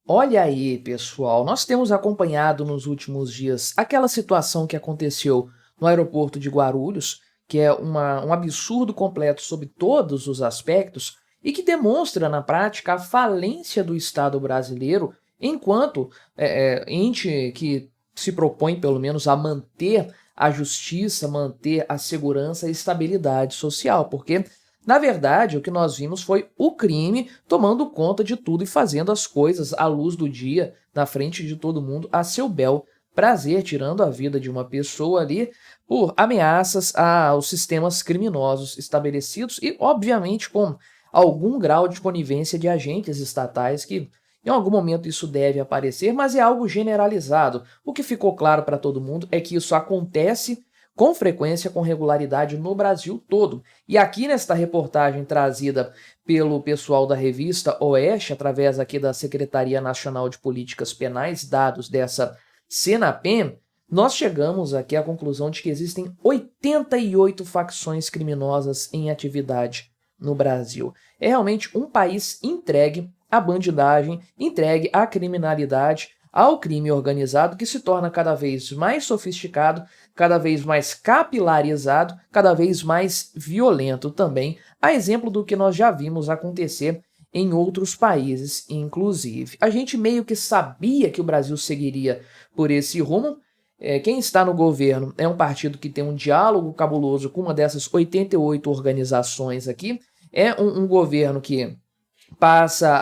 Olha aí, pessoal, nós temos acompanhado nos últimos dias aquela situação que aconteceu no aeroporto de Guarulhos, que é um absurdo completo sob todos os aspectos e que demonstra na prática a falência do Estado brasileiro enquanto ente que se propõe, pelo menos, a manter a justiça, manter a segurança e estabilidade social, porque na verdade, o que nós vimos foi o crime tomando conta de tudo e fazendo as coisas à luz do dia, na frente de todo mundo, a seu bel prazer, tirando a vida de uma pessoa ali por ameaças aos sistemas criminosos estabelecidos e, obviamente, com algum grau de conivência de agentes estatais que em algum momento isso deve aparecer, mas é algo generalizado. O que ficou claro para todo mundo é que isso acontece com frequência, com regularidade no Brasil todo. E aqui nesta reportagem trazida pelo pessoal da revista Oeste, através aqui da Secretaria Nacional de Políticas Penais, dados dessa Senapen, nós chegamos aqui à conclusão de que existem 88 facções criminosas em atividade no Brasil. É realmente um país entregue à bandidagem, entregue à criminalidade, ao crime organizado, que se torna cada vez mais sofisticado, cada vez mais capilarizado, cada vez mais violento também, a exemplo do que nós já vimos acontecer em outros países, inclusive. A gente meio que sabia que o Brasil seguiria por esse rumo. Quem está no governo é um partido que tem um diálogo cabuloso com uma dessas 88 organizações aqui. É um governo que passa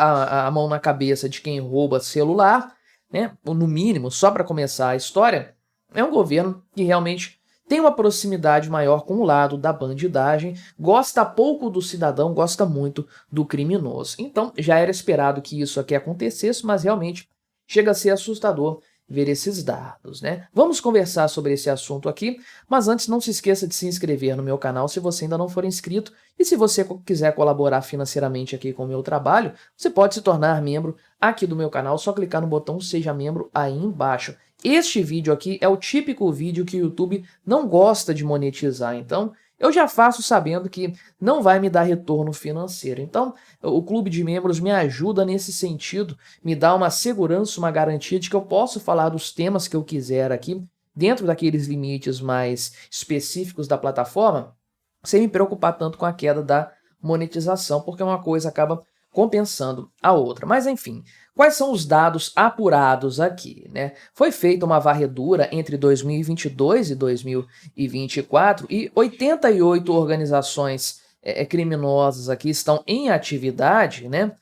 a mão na cabeça de quem rouba celular, né? No mínimo, só para começar a história, é um governo que realmente tem uma proximidade maior com o lado da bandidagem, gosta pouco do cidadão, gosta muito do criminoso. Então, já era esperado que isso aqui acontecesse, mas realmente chega a ser assustador ver esses dados, né? Vamos conversar sobre esse assunto aqui, mas antes não se esqueça de se inscrever no meu canal se você ainda não for inscrito, e se você quiser colaborar financeiramente aqui com o meu trabalho, você pode se tornar membro aqui do meu canal, só clicar no botão Seja Membro aí embaixo. Este vídeo aqui é o típico vídeo que o YouTube não gosta de monetizar, então eu já faço sabendo que não vai me dar retorno financeiro. Então, o clube de membros me ajuda nesse sentido, me dá uma segurança, uma garantia de que eu posso falar dos temas que eu quiser aqui, dentro daqueles limites mais específicos da plataforma, sem me preocupar tanto com a queda da monetização, porque uma coisa acaba compensando a outra. Mas enfim, quais são os dados apurados aqui, né? Foi feita uma varredura entre 2022 e 2024 e 88 organizações criminosas aqui estão em atividade, né?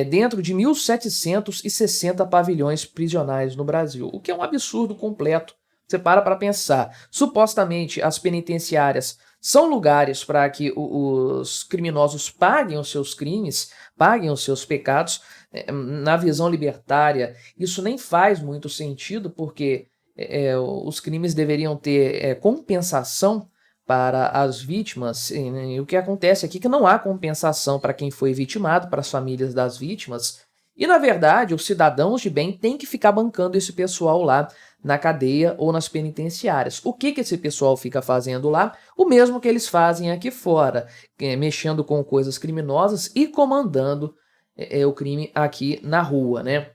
Dentro de 1.760 pavilhões prisionais no Brasil, o que é um absurdo completo. Você para pensar. Supostamente, as penitenciárias são lugares para que os criminosos paguem os seus crimes, paguem os seus pecados. Na visão libertária, isso nem faz muito sentido, porque os crimes deveriam ter compensação para as vítimas, e o que acontece aqui é que não há compensação para quem foi vitimado, para as famílias das vítimas, e na verdade os cidadãos de bem têm que ficar bancando esse pessoal lá na cadeia ou nas penitenciárias. O que esse pessoal fica fazendo lá? O mesmo que eles fazem aqui fora, mexendo com coisas criminosas e comandando o crime aqui na rua, né?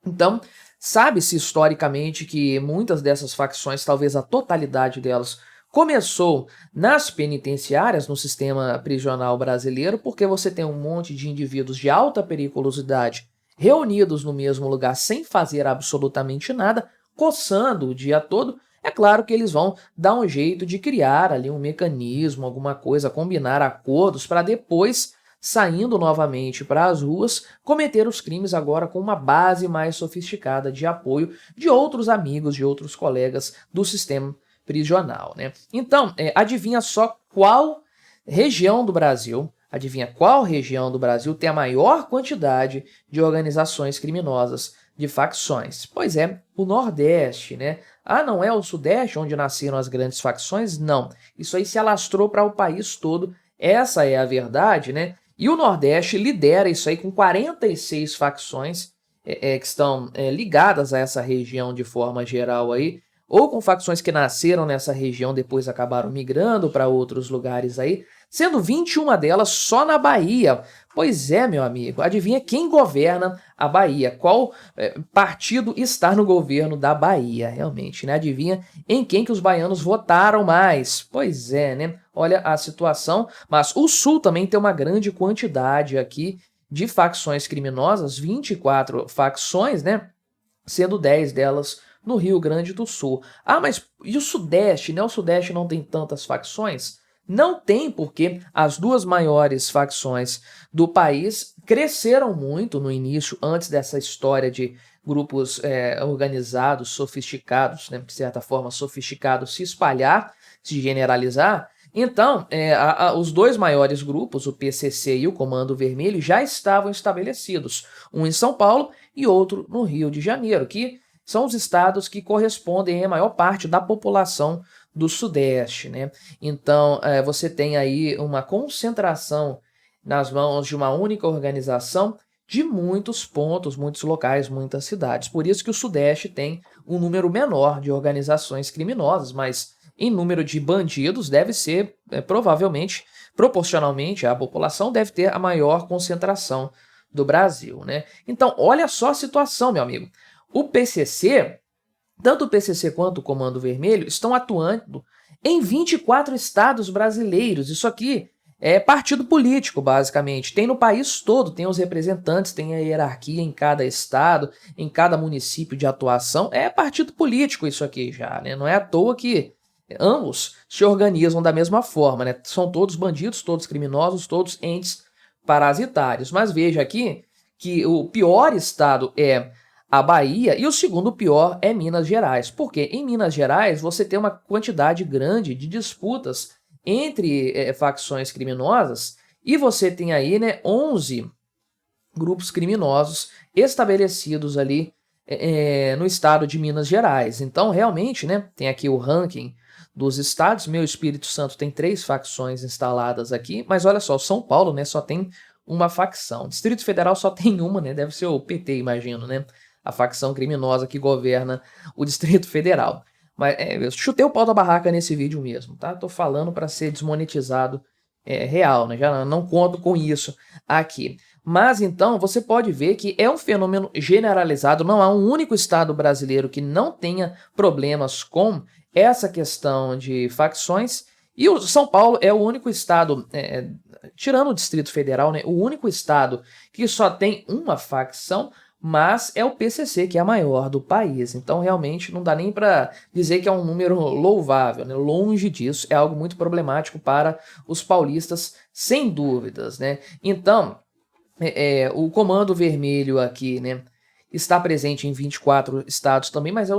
Então, sabe-se historicamente que muitas dessas facções, talvez a totalidade delas, começou nas penitenciárias, no sistema prisional brasileiro, porque você tem um monte de indivíduos de alta periculosidade reunidos no mesmo lugar sem fazer absolutamente nada, coçando o dia todo. É claro que eles vão dar um jeito de criar ali um mecanismo, alguma coisa, combinar acordos para depois, saindo novamente para as ruas, cometer os crimes agora com uma base mais sofisticada de apoio de outros amigos, de outros colegas do sistema prisional, né? Então, adivinha só qual região do Brasil, tem a maior quantidade de organizações criminosas, de facções? Pois é, o Nordeste, né? Ah, não é o Sudeste onde nasceram as grandes facções? Não. Isso aí se alastrou para o país todo. Essa é a verdade, né? E o Nordeste lidera isso aí com 46 facções que estão ligadas a essa região de forma geral aí, ou com facções que nasceram nessa região, depois acabaram migrando para outros lugares aí, sendo 21 delas só na Bahia. Pois é, meu amigo, adivinha quem governa a Bahia? Qual partido está no governo da Bahia, realmente, né? Adivinha em quem que os baianos votaram mais? Pois é, né? Olha a situação, mas o Sul também tem uma grande quantidade aqui de facções criminosas, 24 facções, né? Sendo 10 delas no Rio Grande do Sul. Ah, mas e o Sudeste, né? O Sudeste não tem tantas facções? Não tem, porque as duas maiores facções do país cresceram muito no início, antes dessa história de grupos organizados, sofisticados, né, de certa forma sofisticados, se espalhar, se generalizar. Então, os dois maiores grupos, o PCC e o Comando Vermelho, já estavam estabelecidos, um em São Paulo e outro no Rio de Janeiro, que são os estados que correspondem à maior parte da população do Sudeste, né? Então, você tem aí uma concentração nas mãos de uma única organização de muitos pontos, muitos locais, muitas cidades. Por isso que o Sudeste tem um número menor de organizações criminosas, mas em número de bandidos deve ser, provavelmente, proporcionalmente à população, deve ter a maior concentração do Brasil, né? Então, olha só a situação, meu amigo. O PCC, tanto o PCC quanto o Comando Vermelho, estão atuando em 24 estados brasileiros. Isso aqui é partido político, basicamente. Tem no país todo, tem os representantes, tem a hierarquia em cada estado, em cada município de atuação. É partido político isso aqui já, né? Não é à toa que ambos se organizam da mesma forma, né? São todos bandidos, todos criminosos, todos entes parasitários. Mas veja aqui que o pior estado é a Bahia e o segundo pior é Minas Gerais. Porque em Minas Gerais você tem uma quantidade grande de disputas entre facções criminosas e você tem aí, né, 11 grupos criminosos estabelecidos ali no estado de Minas Gerais. Então, realmente, né, tem aqui o ranking dos estados. Meu Espírito Santo tem 3 facções instaladas aqui, mas olha só, São Paulo, né, só tem uma facção. Distrito Federal só tem uma, né, deve ser o PT, imagino, né, a facção criminosa que governa o Distrito Federal. Mas eu chutei o pau da barraca nesse vídeo mesmo, tá? Tô falando para ser desmonetizado real, né? Já não conto com isso aqui. Mas então você pode ver que é um fenômeno generalizado, não há um único estado brasileiro que não tenha problemas com essa questão de facções, e o São Paulo é o único estado, tirando o Distrito Federal, né, o único estado que só tem uma facção, mas é o PCC que é a maior do país. Então realmente não dá nem para dizer que é um número louvável, né? Longe disso, é algo muito problemático para os paulistas, sem dúvidas, né? Então, o Comando Vermelho aqui, né, está presente em 24 estados também, mas é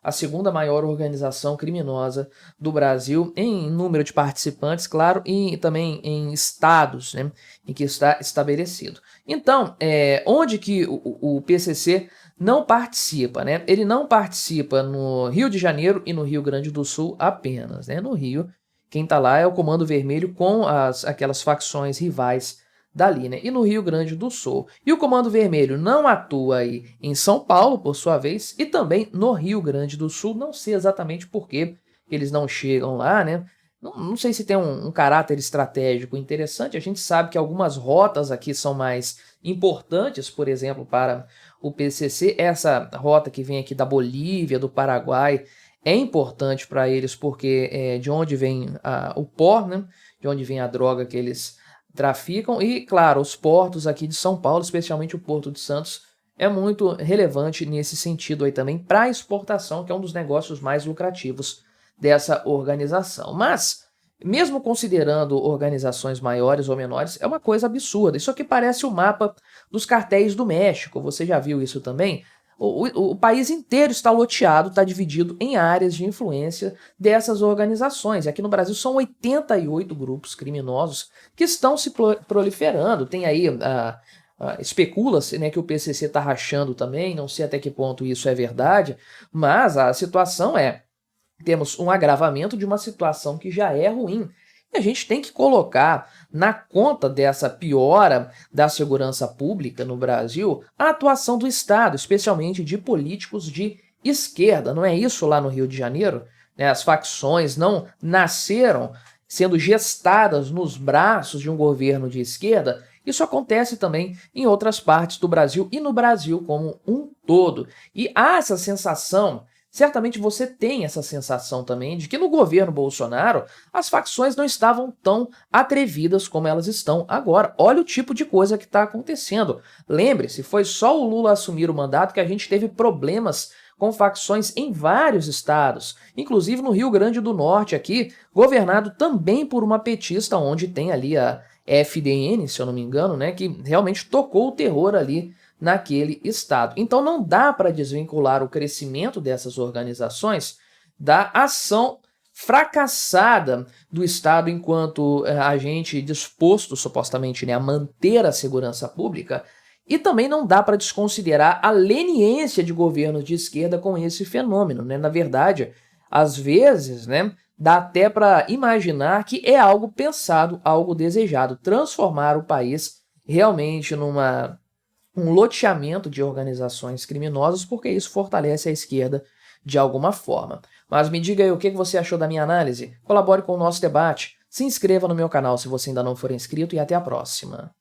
a segunda maior organização criminosa do Brasil em número de participantes, claro, e também em estados, né, em que está estabelecido. Então, onde que o PCC não participa, né? Ele não participa no Rio de Janeiro e no Rio Grande do Sul apenas, né? No Rio, quem está lá é o Comando Vermelho com aquelas facções rivais dali, né? E no Rio Grande do Sul. E o Comando Vermelho não atua aí em São Paulo, por sua vez, e também no Rio Grande do Sul. Não sei exatamente por que eles não chegam lá, né? Não sei se tem um caráter estratégico interessante. A gente sabe que algumas rotas aqui são mais importantes, por exemplo, para o PCC. Essa rota que vem aqui da Bolívia, do Paraguai, é importante para eles porque é de onde vem o pó, né? De onde vem a droga que eles traficam. E, claro, os portos aqui de São Paulo, especialmente o Porto de Santos, é muito relevante nesse sentido aí também para a exportação, que é um dos negócios mais lucrativos dessa organização. Mas, mesmo considerando organizações maiores ou menores, é uma coisa absurda. Isso aqui parece o mapa dos cartéis do México. Você já viu isso também? O país inteiro está loteado, está dividido em áreas de influência dessas organizações. Aqui no Brasil são 88 grupos criminosos que estão se proliferando. Tem aí, especula-se, né, que o PCC está rachando também, não sei até que ponto isso é verdade, mas a situação temos um agravamento de uma situação que já é ruim. E a gente tem que colocar na conta dessa piora da segurança pública no Brasil a atuação do Estado, especialmente de políticos de esquerda. Não é isso lá no Rio de Janeiro? As facções não nasceram sendo gestadas nos braços de um governo de esquerda, isso acontece também em outras partes do Brasil e no Brasil como um todo. E há essa sensação, certamente você tem essa sensação também, de que no governo Bolsonaro as facções não estavam tão atrevidas como elas estão agora. Olha o tipo de coisa que está acontecendo. Lembre-se, foi só o Lula assumir o mandato que a gente teve problemas com facções em vários estados, inclusive no Rio Grande do Norte aqui, governado também por uma petista, onde tem ali a FDN, se eu não me engano, né, que realmente tocou o terror ali naquele estado. Então não dá para desvincular o crescimento dessas organizações da ação fracassada do Estado enquanto agente disposto, supostamente, né, a manter a segurança pública. E também não dá para desconsiderar a leniência de governos de esquerda com esse fenômeno, né? Na verdade, às vezes, né, dá até para imaginar que é algo pensado, algo desejado, transformar o país realmente um loteamento de organizações criminosas, porque isso fortalece a esquerda de alguma forma. Mas me diga aí o que você achou da minha análise, colabore com o nosso debate, se inscreva no meu canal se você ainda não for inscrito e até a próxima.